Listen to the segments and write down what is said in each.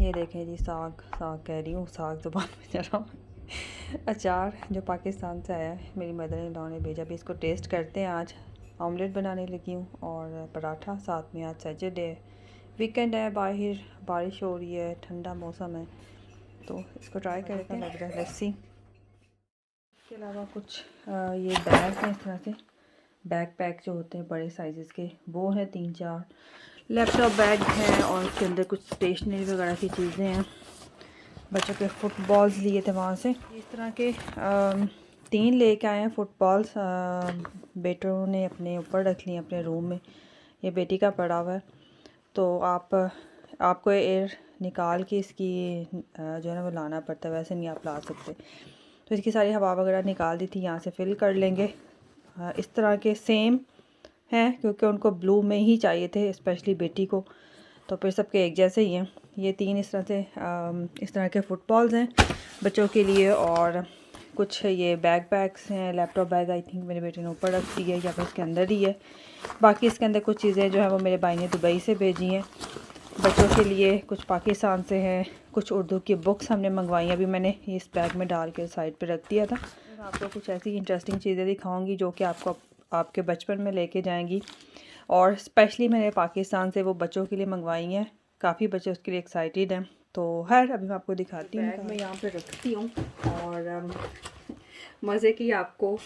ये देखें जी, साग साग कह रही हूँ, साग ज़ुबान में जा रहा हूँ। अचार जो पाकिस्तान से आया है, मेरी मदर इन लॉ ने भेजा। भी इसको टेस्ट करते हैं। आज ऑमलेट बनाने लगी हूँ और पराठा साथ में। आज सैटरडे है, वीकेंड है, बाहर बारिश हो रही है, ठंडा मौसम है, तो इसको ट्राई करते हैं। लग रहा है लस्सी। इसके अलावा कुछ ये बैग हैं, इस तरह से बैग पैक जो होते हैं बड़े साइज़ के, वो हैं 3-4। लैपटॉप बैग हैं और उसके अंदर कुछ स्टेशनरी वगैरह की चीज़ें हैं। बच्चों के फुटबॉल्स लिए थे वहाँ से। इस तरह के 3 लेके आए हैं फुटबॉल्स। बेटों ने अपने ऊपर रख लिए अपने रूम में। ये बेटी का पड़ा हुआ है, तो आपको एयर निकाल के इसकी जो है ना वो लाना पड़ता है, वैसे नहीं आप ला सकते। तो इसकी सारी हवा वगैरह निकाल दी थी, यहाँ से फिल कर लेंगे। इस तरह के सेम हैं क्योंकि उनको ब्लू में ही चाहिए थे, स्पेशली बेटी को, तो फिर सबके एक जैसे ही हैं। ये 3 इस तरह से इस तरह के फ़ुटबॉल्स हैं बच्चों के लिए। और कुछ ये बैग पैक्स हैं। लैपटॉप बैग आई थिंक मेरे बेटे ने ऊपर रख दी है या फिर इसके अंदर ही है। बाकी इसके अंदर कुछ चीज़ें जो है वो मेरे भाई ने दुबई से भेजी हैं बच्चों के लिए। कुछ पाकिस्तान से हैं, कुछ उर्दू की बुक्स हमने मंगवाई। अभी मैंने इस बैग में डाल के साइड पे रख दिया था। आपको कुछ ऐसी इंटरेस्टिंग चीज़ें दिखाऊंगी जो कि आपको आपके बचपन में लेके जाएंगी। और स्पेशली मैंने पाकिस्तान से वो बच्चों के लिए मंगवाई हैं। काफ़ी बच्चे उसके लिए एक्साइटेड हैं। तो खैर अभी मैं आपको दिखाती हूँ। बैग मैं यहाँ पे रखती हूँ और मज़े की आपको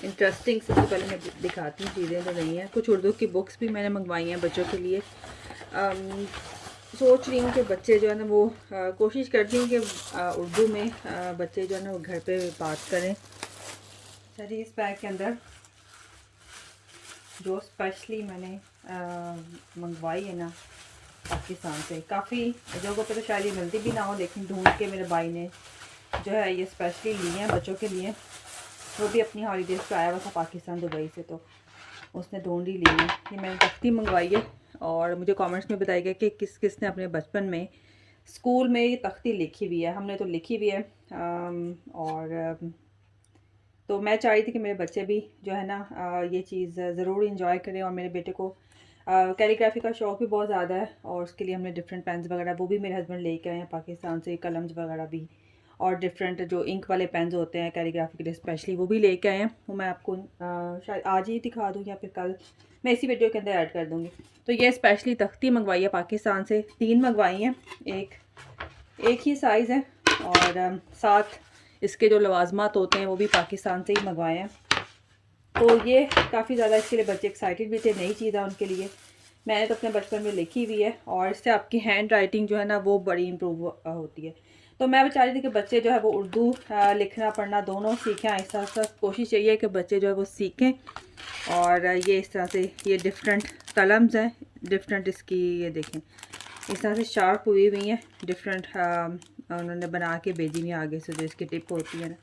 इंटरेस्टिंग सबसे पहले मैं दिखाती हूँ चीज़ें जो नहीं हैं। कुछ उर्दू की बुक्स भी मैंने मंगवाई हैं बच्चों के लिए। सोच रही हूँ कि बच्चे जो है ना वो कोशिश करती हूँ कि उर्दू में बच्चे जो है ना वो घर पे बात करें। चलिए, इस बैग के अंदर जो स्पेशली मैंने मंगवाई है ना पाकिस्तान से, काफ़ी जगहों पे तो शायद ये मिलती भी ना हो, लेकिन ढूंढ के मेरे भाई ने जो है ये स्पेशली लिए हैं बच्चों के लिए। वो भी अपनी हॉलीडेज़ पे आया हुआ था पाकिस्तान दुबई से, तो उसने ढूंढ ही ली है। ये मैंने तख्ती मंगवाई है और मुझे कमेंट्स में बताइएगा कि किस किस ने अपने बचपन में स्कूल में ये तख्ती लिखी हुई है। हमने तो लिखी हुई है और तो मैं चाह रही थी कि मेरे बच्चे भी जो है ना ये चीज़ ज़रूर इंजॉय करें। और मेरे बेटे को कैलीग्राफी का शौक़ भी बहुत ज़्यादा है और उसके लिए हमने डिफरेंट पेन्स वगैरह वो भी मेरे हस्बैंड लेके आए हैं पाकिस्तान से, कलम्स वगैरह भी, और डिफरेंट जो इंक वाले पेन्स होते हैं कैलीग्राफी के लिए स्पेशली, वो भी लेके आए हैं। वो मैं आपको शायद आज ही दिखा दूँ या फिर कल, मैं इसी वीडियो के अंदर ऐड कर दूँगी। तो ये स्पेशली तख्ती मंगवाई है पाकिस्तान से, 3 मंगवाई हैं, एक ही साइज़ है। और साथ इसके जो लवाजमात होते हैं वो भी पाकिस्तान से ही मंगवाए हैं। तो ये काफ़ी ज़्यादा इसके लिए बच्चे एक्साइटेड भी थे, नई चीज़ है उनके लिए। मैंने तो अपने बचपन में लिखी हुई है और इससे आपकी हैंड राइटिंग जो है ना वो बड़ी इम्प्रूव होती है। तो मैं चाह रही थी कि बच्चे जो है वो उर्दू लिखना पढ़ना दोनों सीखें आहिस्ता आहिस्ता। कोशिश यही है कि बच्चे जो है वो सीखें। और ये इस तरह से ये डिफरेंट कलम्स हैं, डिफरेंट इसकी ये देखें इस तरह से शार्प हुई हुई हैं, डिफरेंट उन्होंने बना के भेजी हुई आगे से जो इसकी टिप होती है ना।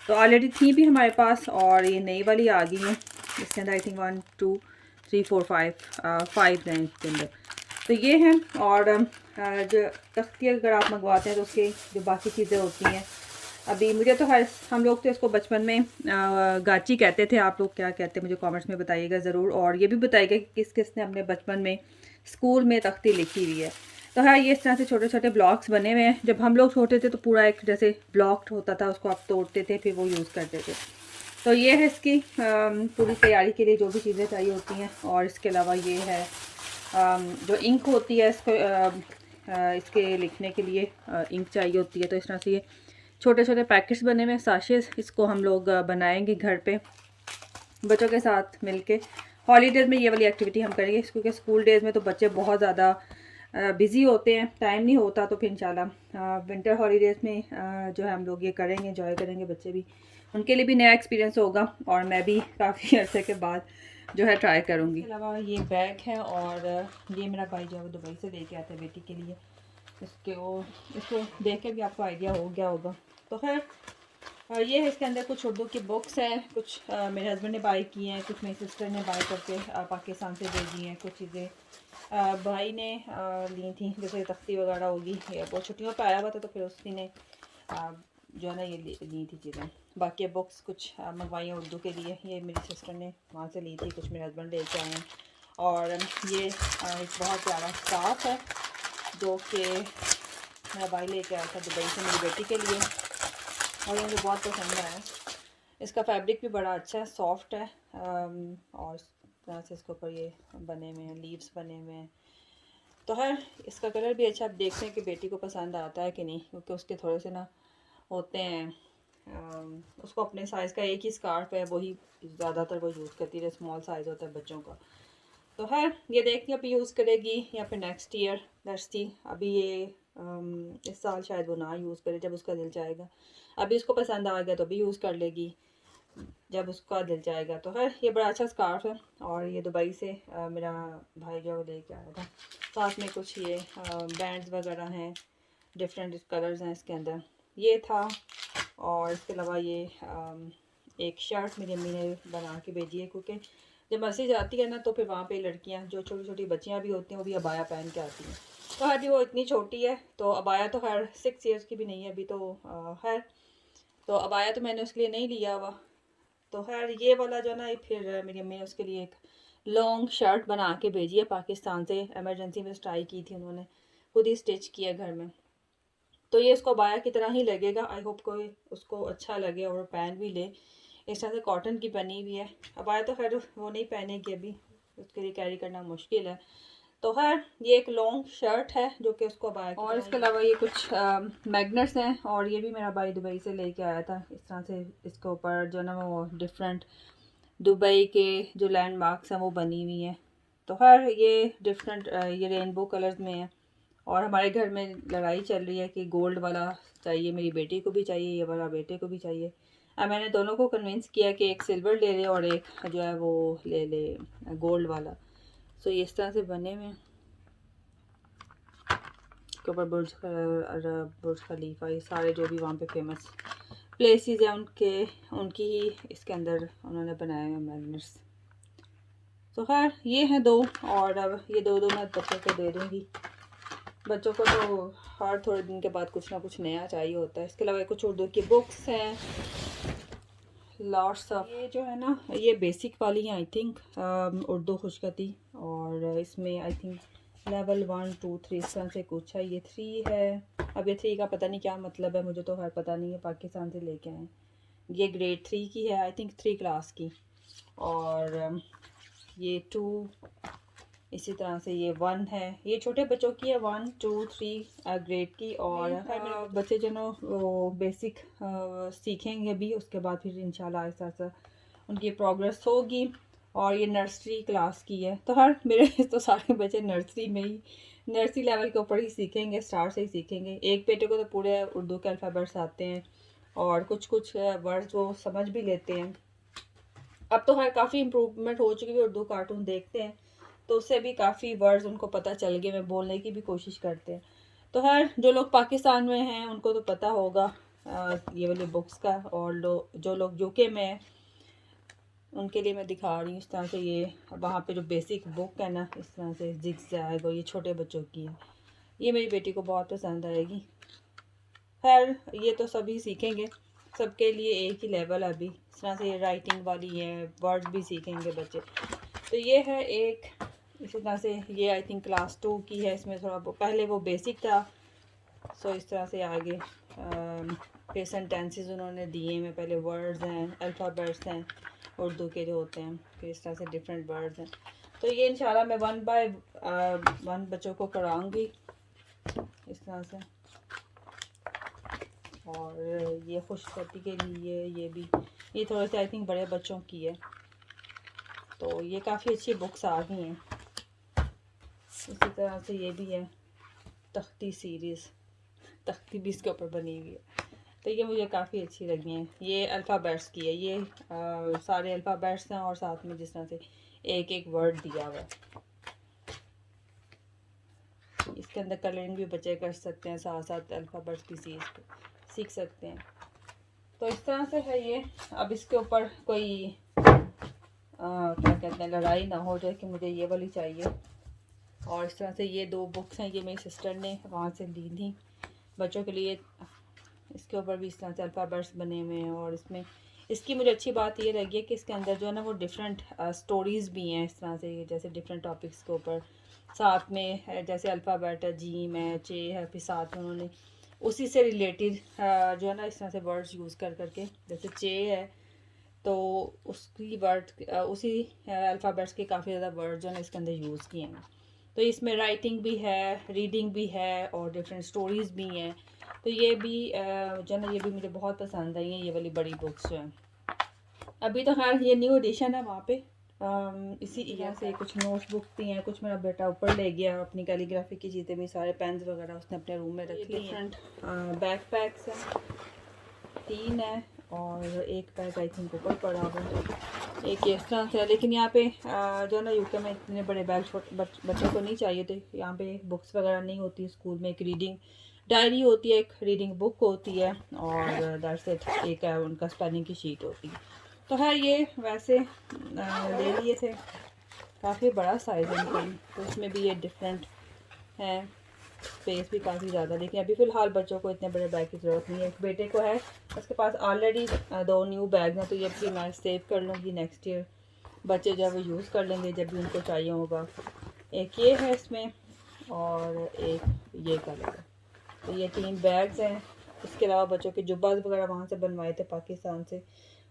तो ऑलरेडी थी भी हमारे पास और ये नई वाली आ गई है। इसके अंदर आई थिंक 1 2 3 4 5 हैं इसके अंदर। तो ये हैं। और जो तख्ती अगर आप मंगवाते हैं तो उसके जो बाकी चीज़ें होती हैं, अभी मुझे तो हम लोग तो इसको बचपन में गाची कहते थे। आप लोग क्या कहते हैं मुझे कमेंट्स में बताइएगा ज़रूर। और ये भी बताइएगा कि किस किस ने अपने बचपन में स्कूल में तख्ती लिखी हुई है। तो हाँ, ये इस तरह से छोटे छोटे ब्लॉक्स बने हुए हैं। जब हम लोग छोटे थे तो पूरा एक जैसे ब्लॉक होता था, उसको आप तोड़ते थे फिर वो यूज़ करते थे। तो ये है इसकी पूरी तैयारी के लिए जो भी चीज़ें चाहिए होती हैं। और इसके अलावा ये है जो इंक होती है, इसको इसके लिखने के लिए इंक चाहिए होती है। तो इस तरह से ये छोटे छोटे पैकेट्स बने हुए साशेस, इसको हम लोग बनाएंगे घर पे बच्चों के साथ मिलके। हॉलीडेज़ में ये वाली एक्टिविटी हम करेंगे क्योंकि स्कूल डेज़ में तो बच्चे बहुत ज़्यादा बिज़ी होते हैं, टाइम नहीं होता। तो फिर इंशाल्लाह विंटर हॉलीडेज़ में जो है हम लोग ये करेंगे, एंजॉय करेंगे। बच्चे भी, उनके लिए भी नया एक्सपीरियंस होगा और मैं भी काफ़ी अर्से के बाद जो है ट्राई करूँगी। इसके अलावा ये बैग है और ये मेरा भाई जो है वो दुबई से लेके आया था बेटी के लिए। इसको देख के भी आपको आइडिया हो गया होगा। तो खैर ये है, इसके अंदर कुछ उर्दू की बुक्स हैं, कुछ मेरे हस्बैंड ने बाई की हैं, कुछ मेरी सिस्टर ने बाई करके पाकिस्तान से भेजी हैं, कुछ चीज़ें भाई ने ली थी, जैसे तख्ती वगैरह होगी। वो छुट्टियों पर आया हुआ था तो फिर उसी ने जो है ना ये ली थी चीज़ें। बाकी बुक्स कुछ मंगवाई हैं उर्दू के लिए, ये मेरी सिस्टर ने वहाँ से ली थी, कुछ मेरे हस्बैंड लेके आए हैं। और ये एक बहुत प्यारा स्कार्फ है जो कि मेरा भाई लेके आया था दुबई से मेरी बेटी के लिए, और ये मुझे बहुत पसंद आया। इसका फैब्रिक भी बड़ा अच्छा है, सॉफ्ट है, और इस तरह से इसके ऊपर ये बने हुए हैं, लीव्स बने हुए हैं। तो खैर इसका कलर भी अच्छा, आप देखते हैं कि बेटी को पसंद आता है कि नहीं, क्योंकि उसके थोड़े से ना होते हैं, उसको अपने साइज़ का एक ही स्कार्फ है, वही ज़्यादातर वो यूज़ करती है, स्मॉल साइज़ होता है बच्चों का। तो खैर ये देखती हैं अभी यूज़ करेगी या फिर नेक्स्ट ईयर, लेट्स सी। अभी ये इस साल शायद वो ना यूज़ करे, जब उसका दिल चाहेगा। अभी उसको पसंद आएगा तो अभी यूज़ कर लेगी, जब उसका दिल चाहेगा। तो खैर ये बड़ा अच्छा स्कार्फ है, और ये दुबई से मेरा भाई जो लेके आया था। साथ में कुछ ये बैंड्स वगैरह हैं, डिफरेंट कलर्स हैं इसके अंदर, ये था। और इसके अलावा ये एक शर्ट मेरी अम्मी ने बना के भेजी है, क्योंकि जब मस्जिद जाती है ना तो फिर वहाँ पे लड़कियाँ जो छोटी छोटी बच्चियाँ भी होती हैं वो भी अबाया पहन के आती हैं। तो अभी वो इतनी छोटी है, तो अबाया तो खैर 6 ईयर्स की भी नहीं है अभी, तो खैर तो अबाया तो मैंने उसके लिए नहीं लिया हुआ। तो खैर ये वाला जो ना, फिर मेरी अम्मी ने उसके लिए एक लॉन्ग शर्ट बना के भेजी है पाकिस्तान से, इमरजेंसी में स्टाई की थी उन्होंने, खुद ही स्टिच किया घर में। तो ये उसको अबाया की तरह ही लगेगा, आई होप कोई उसको अच्छा लगे और पहन भी ले। इस तरह से कॉटन की बनी हुई है। अबाया तो खैर वो नहीं पहनेगी अभी, उसके लिए कैरी करना मुश्किल है। तो खैर ये एक लॉन्ग शर्ट है जो कि उसको अबाया, और इसके अलावा ये कुछ मैग्नेट्स हैं, और ये भी मेरा भाई दुबई से लेके आया था। इस तरह से इसके ऊपर जो ना वो डिफरेंट दुबई के जो लैंडमार्क्स हैं वो बनी हुई हैं। तो खैर ये डिफरेंट ये रेनबो कलर्स में है, और हमारे घर में लड़ाई चल रही है कि गोल्ड वाला चाहिए, मेरी बेटी को भी चाहिए, ये वाला बेटे को भी चाहिए। अब मैंने दोनों को कन्विंस किया कि एक सिल्वर ले ले और एक जो है वो ले ले गोल्ड वाला। सो ये इस तरह से बने हुए हैं, के ऊपर बुर्ज खलीफा, ये सारे जो भी वहाँ पे फेमस प्लेसेस हैं उनकी ही इसके अंदर उन्होंने बनाए हैं मैग्नेट्स। तो खैर ये हैं दो, और अब ये दो मैं बच्चों को दे दूँगी। बच्चों को तो हर थोड़े दिन के बाद कुछ ना कुछ नया चाहिए होता है। इसके अलावा कुछ उर्दू की बुक्स हैं, लॉट्स ऑफ। ये जो है ना ये बेसिक वाली हैं आई थिंक, उर्दू खुशखती, और इसमें आई थिंक लेवल 1 2 3 इस तरह से कुछ है। ये 3 है, अब ये 3 का पता नहीं क्या मतलब है, मुझे तो खैर पता नहीं है, पाकिस्तान से लेके आए। ये ग्रेड 3 की है आई थिंक, 3 क्लास की। और ये 2, इसी तरह से ये 1 है, ये छोटे बच्चों की है, 1 2 3 ग्रेड की। और बच्चे जो ना वो बेसिक सीखेंगे अभी, उसके बाद फिर इंशाल्लाह आहिस्ता आहिस्ता उनकी प्रोग्रेस होगी। और ये नर्सरी क्लास की है। तो हर मेरे तो सारे बच्चे नर्सरी में ही, नर्सरी लेवल के ऊपर ही सीखेंगे, स्टार्ट से ही सीखेंगे। एक बेटे को तो पूरे उर्दू के अल्फ़ाबेट्स आते हैं, और कुछ कुछ वर्ड्स वो समझ भी लेते हैं। अब तो खैर काफ़ी इम्प्रूवमेंट हो चुकी है, उर्दू कार्टून देखते हैं तो उससे भी काफ़ी वर्ड्स उनको पता चल गए, मैं बोलने की भी कोशिश करते हैं। तो खैर जो लोग पाकिस्तान में हैं उनको तो पता होगा ये वाली बुक्स का, और जो लोग यूके में हैं उनके लिए मैं दिखा रही हूँ इस तरह से। ये वहाँ पे जो बेसिक बुक है ना, इस तरह से जिग-जैग, और ये छोटे बच्चों की है, ये मेरी बेटी को बहुत पसंद आएगी। खैर ये तो सभी सीखेंगे, सबके लिए एक ही लेवल है अभी। इस तरह से ये राइटिंग वाली है, वर्ड्स भी सीखेंगे बच्चे। तो ये है एक, इसी तरह से ये आई थिंक क्लास 2 की है, इसमें थोड़ा पहले वो बेसिक था। सो इस तरह से आगे फिर सेंटेंसेस उन्होंने दिए में, पहले वर्ड्स हैं, अल्फ़ाबेट्स हैं उर्दू के जो होते हैं, फिर इस तरह से डिफरेंट वर्ड्स हैं। तो ये इंशाल्लाह मैं 1 बाय 1 बच्चों को कराऊंगी इस तरह से। और ये खुशखती के लिए ये भी, ये थोड़े से आई थिंक बड़े बच्चों की है। तो ये काफ़ी अच्छी बुक्स आ गई हैं। इसी तरह से ये भी है तख्ती सीरीज़, तख्ती भी इसके ऊपर बनी हुई है। तो ये मुझे काफ़ी अच्छी लगी हैं। ये अल्फ़ाबेट्स की है, ये सारे अल्फ़ाबेट्स हैं, और साथ में जिस तरह से एक एक वर्ड दिया हुआ है। इसके अंदर कलरिंग भी बच्चे कर सकते हैं, साथ साथ अल्फ़ाबेट्स भी सीख सकते हैं। तो इस तरह से है ये। अब इसके ऊपर कोई क्या कहते हैं लड़ाई ना हो जाए कि मुझे ये वाली चाहिए। और इस तरह से ये 2 बुक्स हैं, ये मेरी सिस्टर ने वहाँ से ली थी बच्चों के लिए। इसके ऊपर भी इस तरह से अल्फ़ाबेट्स बने हुए हैं, और इसमें इसकी मुझे अच्छी बात ये लगी है कि इसके अंदर जो है ना वो डिफरेंट स्टोरीज़ भी हैं इस तरह से, जैसे डिफरेंट टॉपिक्स के ऊपर साथ में है जैसे अल्फ़ाबेट है, जीम है, चे है, फिर साथ में उन्होंने उसी से रिलेटेड जो है ना इस तरह से वर्ड्स यूज़ कर करके, जैसे चे है तो उसकी वर्ड उसी अल्फ़ाबेट्स के काफ़ी ज़्यादा वर्ड जो है ना इसके अंदर यूज़ किए हैं। तो इसमें राइटिंग भी है, रीडिंग भी है और डिफरेंट स्टोरीज़ भी हैं। तो ये भी जो है ना ये भी मुझे बहुत पसंद आई हैं, ये वाली बड़ी बुक्स जो हैं। अभी तो खैर ये न्यू एडिशन है वहाँ पे। इसी ईयर से कुछ नोट्स बुक भी हैं, कुछ मेरा बेटा ऊपर ले गया अपनी कैलीग्राफी की चीज़ें भी, सारे पेन्स वगैरह उसने अपने रूम में रख ली। डिफरेंट बैक पैक्स हैं, 3 है और एक बैग आई थिंक ऊपर पड़ा हुआ है, एक इस तरह से है। लेकिन यहाँ पे जो है ना यूके में इतने बड़े बैग बच्चों को नहीं चाहिए थे। यहाँ पे बुक्स वगैरह नहीं होती स्कूल में, एक रीडिंग डायरी होती है, एक रीडिंग बुक होती है और दैट्स इट, एक उनका स्पेलिंग की शीट होती है। तो है ये वैसे ले लिए थे, काफ़ी बड़ा साइज़ है इनका, तो इसमें भी ये डिफरेंट है, स्पेस भी काफ़ी ज़्यादा। लेकिन अभी फ़िलहाल बच्चों को इतने बड़े बैग की ज़रूरत नहीं है। एक बेटे को है, उसके पास ऑलरेडी 2 न्यू बैग हैं, तो ये भी मैं सेव कर लूँगी, नेक्स्ट ईयर बच्चे जो है वो यूज़ कर लेंगे जब भी उनको चाहिए होगा। एक ये है इसमें और एक ये कलर है। तो ये 3 बैग्स हैं। इसके अलावा बच्चों के जुब्बास वगैरह वहाँ से बनवाए थे पाकिस्तान से,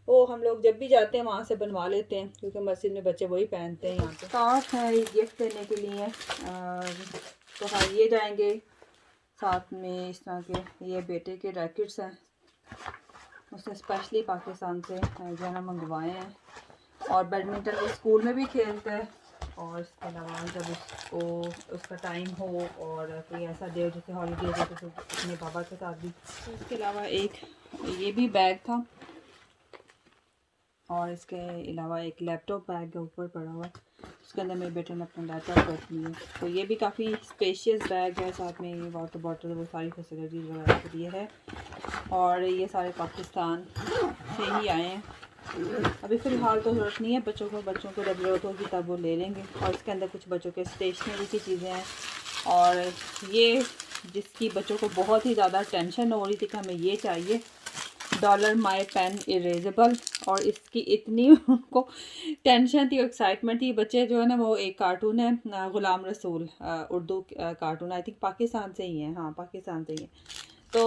वो हम लोग जब भी जाते हैं वहाँ से बनवा लेते हैं क्योंकि मस्जिद में बच्चे वही पहनते हैं। यहाँ पे स्कार्फ है ये गिफ्ट देने के लिए, तो हाँ ये जाएंगे। साथ में इस तरह के ये बेटे के रैकेट्स हैं, उसने स्पेशली पाकिस्तान से जो है ना मंगवाए हैं। और बैडमिंटन वो स्कूल में भी खेलता है और इसके अलावा जब उसको उसका टाइम हो और कोई ऐसा डे जैसे हॉलीडेज हो तो अपने पापा के साथ भी। तो इसके अलावा एक ये भी बैग था और इसके अलावा एक लैपटॉप बैग ऊपर पड़ा हुआ है, उसके अंदर मेरे बेटे ने अपना लैपटॉप रख लिया। तो ये भी काफ़ी स्पेशियस बैग है, साथ में वाटर बॉटल वो सारी फैसिलिटीज़ वगैरह के लिए है। और ये सारे पाकिस्तान से ही आए हैं। अभी फ़िलहाल तो ज़रूरत नहीं है बच्चों को जब ज़रूरत होगी तब वो ले लेंगे। और इसके अंदर कुछ बच्चों के स्टेशनरी की चीज़ें हैं और ये जिसकी बच्चों को बहुत ही ज़्यादा टेंशन हो रही थी कि हमें ये चाहिए, डॉलर माई पेन इरेजेबल। और इसकी इतनी उनको टेंशन थी, एक्साइटमेंट थी। बच्चे जो है ना वो एक कार्टून है ग़ुलाम रसूल, Urdu cartoon, I think Pakistan से ही है, हाँ पाकिस्तान से ही है। तो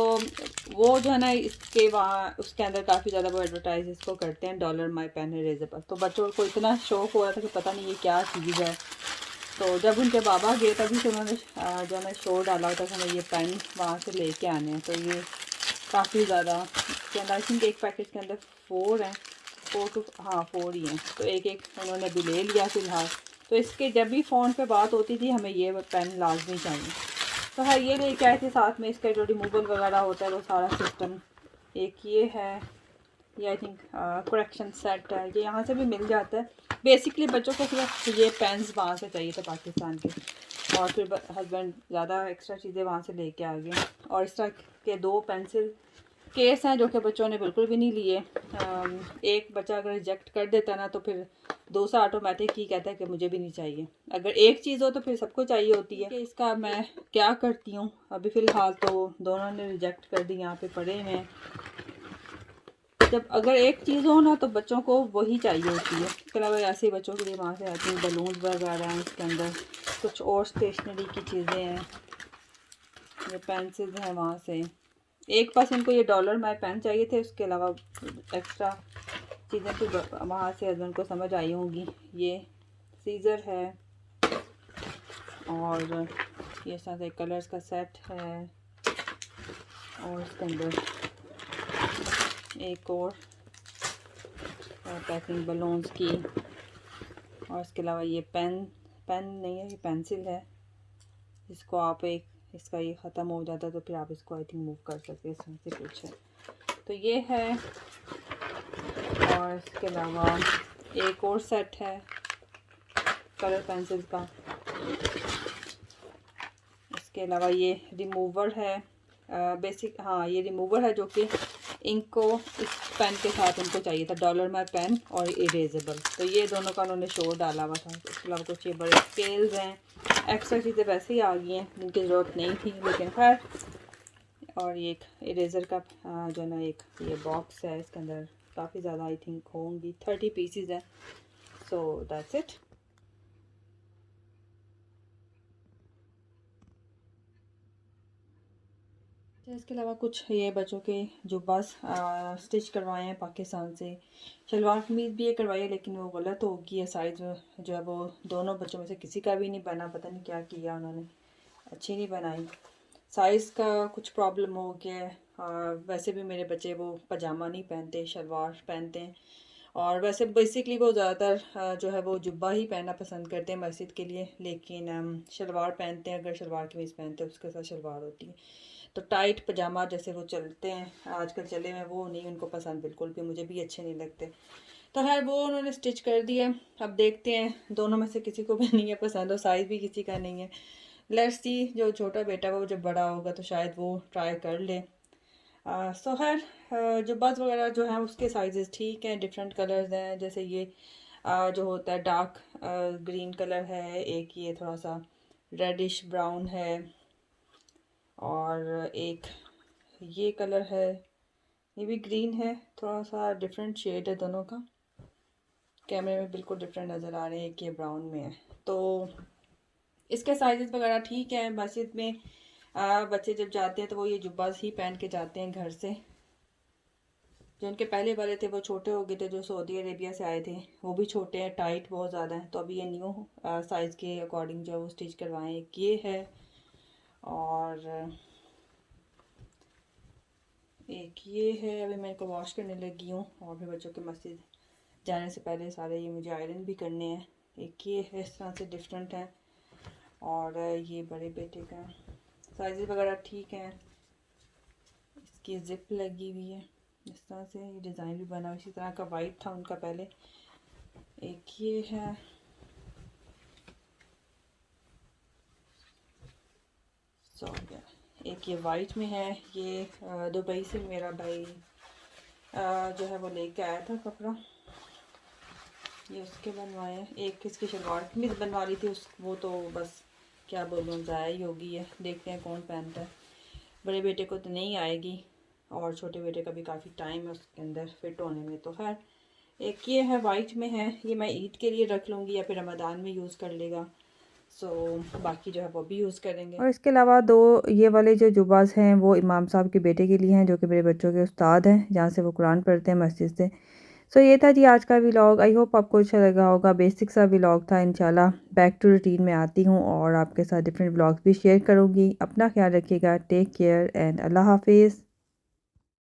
वो जो है ना इसके वहाँ उसके अंदर काफ़ी ज़्यादा वो एडवर्टाइज इसको करते हैं, डॉलर माई पेन इरेजेबल। तो बच्चों को इतना शौक हो रहा था कि पता नहीं ये क्या चीज़ है। तो जब उनके बाबा गए तभी से उन्होंने जो है ना शो डाला होता कि हमें ये पेन वहाँ से लेके आने हैं। तो ये काफ़ी ज़्यादा इसके अंदर आई थिंक एक पैकेट के अंदर 4 हैं, 4 ही हैं। तो एक एक उन्होंने भी ले लिया फ़िलहाल। तो इसके जब भी फ़ोन पे बात होती थी हमें ये पेन लाजमी चाहिए। तो हाँ ये लेके आए थे, साथ में इसका जो रिमूवल वगैरह होता है वो सारा सिस्टम। एक ये है, ये आई थिंक करेक्शन सेट है, ये यहाँ से भी मिल जाता है। बेसिकली बच्चों को सिर्फ ये पेन्स वहाँ से चाहिए थे पाकिस्तान के, और फिर हस्बैंड ज़्यादा एक्स्ट्रा चीज़ें वहाँ से लेके आ गए। और इस तरह के 2 पेंसिल केस हैं जो कि बच्चों ने बिल्कुल भी नहीं लिए। एक बच्चा अगर रिजेक्ट कर देता ना तो फिर दूसरा ऑटोमेटिक ही कहता है कि मुझे भी नहीं चाहिए। अगर एक चीज़ हो तो फिर सबको चाहिए होती है। कि इसका मैं क्या करती हूँ, अभी फ़िलहाल तो दोनों ने रिजेक्ट कर दी, यहाँ पे पड़े हुए हैं। जब अगर एक चीज़ हो ना तो बच्चों को वही चाहिए होती है। इसके अलावा ऐसे ही बच्चों के लिए वहाँ से आती हैं बलून वगैरह हैं, इसके अंदर कुछ और स्टेशनरी की चीज़ें हैं, ये पेंसिल्स हैं वहाँ से। एक पास इनको ये डॉलर माई पेन चाहिए थे, उसके अलावा एक्स्ट्रा चीज़ें फिर वहाँ से हस्बैंड को समझ आई होंगी। ये सीज़र है और ये सारे कलर्स का सेट है और इसके अंदर एक और पैकिंग बलून्स की। और इसके अलावा ये पेन नहीं है, ये पेंसिल है जिसको आप एक इसका ये ख़त्म हो जाता है तो फिर आप इसको आई थिंक मूव कर सकते हैं, इसमें से कुछ है। तो ये है और इसके अलावा एक और सेट है कलर पेंसिल का। इसके अलावा ये रिमूवर है, बेसिक हाँ ये रिमूवर है जो कि इनको इस पेन के साथ इनको चाहिए था, डॉलर माई पेन और इरेजेबल। तो ये दोनों का उन्होंने शो डाला हुआ था। इसके अलावा कुछ ये बड़े स्केल्स हैं, एक्स्ट्रा चीज़ें वैसे ही आ गई हैं जिनकी ज़रूरत नहीं थी लेकिन खैर। और ये एक इरेज़र का जो है ना एक ये बॉक्स है, इसके अंदर काफ़ी ज़्यादा आई थिंक होंगी 30 पीसीज हैं। So that's it. तो इसके अलावा कुछ ये बच्चों के जुब्बास स्टिच करवाए हैं पाकिस्तान से। शलवार कमीज़ भी ये करवाई है, लेकिन वो गलत हो गई है। साइज़ जो है वो दोनों बच्चों में से किसी का भी नहीं बना, पता नहीं क्या किया उन्होंने, अच्छी नहीं बनाई। साइज़ का कुछ प्रॉब्लम हो गया है। वैसे भी मेरे बच्चे वो पजामा नहीं पहनते, शलवार पहनते हैं। और वैसे बेसिकली वो ज़्यादातर जो है वो जुब्बा ही पहनना पसंद करते हैं मस्जिद के लिए, लेकिन शलवार पहनते हैं। अगर शलवार कमीज़ पहनते हैं उसके साथ शलवार होती है। तो टाइट पजामा जैसे वो चलते हैं आजकल चले में, वो नहीं उनको पसंद बिल्कुल भी, मुझे भी अच्छे नहीं लगते। तो खैर वो उन्होंने स्टिच कर दिया। अब देखते हैं, दोनों में से किसी को भी नहीं है पसंद, और साइज़ भी किसी का नहीं है। लेट्स सी, जो छोटा बेटा वो जब बड़ा होगा तो शायद वो ट्राई कर ले। सो खैर जो बस वगैरह जो हैं उसके साइजेस ठीक हैं, डिफरेंट कलर्स हैं। जैसे ये जो होता है डार्क ग्रीन कलर है, एक ये थोड़ा सा रेडिश ब्राउन है, और एक ये कलर है, ये भी ग्रीन है। थोड़ा सा डिफरेंट शेड है दोनों का, कैमरे में बिल्कुल डिफरेंट नज़र आ रहे हैं। एक ये ब्राउन में है। तो इसके साइजेस वगैरह ठीक हैं। मस्जिद में बच्चे जब जाते हैं तो वो ये जुब्बास ही पहन के जाते हैं घर से। जो उनके पहले वाले थे वो छोटे हो गए थे, जो सऊदी अरेबिया से आए थे वो भी छोटे हैं, टाइट बहुत ज़्यादा है। तो अभी ये न्यू साइज़ के अकॉर्डिंग जो वो स्टिच करवाएं। एक ये है, और एक ये है। अभी मैं इनको वॉश करने लगी हूँ, और फिर बच्चों के मस्जिद जाने से पहले सारे ये मुझे आयरन भी करने हैं। एक ये है, इस तरह से डिफरेंट है। और ये बड़े बेटे का साइज़ वगैरह ठीक है। इसकी ज़िप लगी हुई है इस तरह से, ये डिज़ाइन भी बना, इसी तरह का वाइट था उनका पहले। एक ये है, एक ये वाइट में है। ये दुबई से मेरा भाई जो है वो लेके आया था कपड़ा, ये उसके बनवाए हैं। एक इसकी शलवार कमीज़ बनवा रही थी वो तो बस क्या बोलूँ, ज़ाया ही होगी है। देखते हैं कौन पहनता है। बड़े बेटे को तो नहीं आएगी, और छोटे बेटे का भी काफ़ी टाइम है उसके अंदर फिट होने में। तो खैर एक ये है, वाइट में है। ये मैं ईद के लिए रख लूँगी या फिर रमज़ान में यूज़ कर लेगा। बाकी जो है वो भी यूज़ करेंगे। और इसके अलावा दो ये वाले जो जुबास हैं वो इमाम साहब के बेटे के लिए हैं, जो कि मेरे बच्चों के उस्ताद हैं, जहाँ से वो कुरान पढ़ते हैं मस्जिद से। ये था जी आज का व्लॉग। आई होप आपको अच्छा लगा होगा। बेसिक सा व्लॉग था। इंशाल्लाह बैक टू रूटीन में आती हूँ और आपके साथ डिफरेंट व्लॉग्स भी शेयर करूँगी। अपना ख्याल रखिएगा। टेक केयर एंड अल्लाह हाफिज़।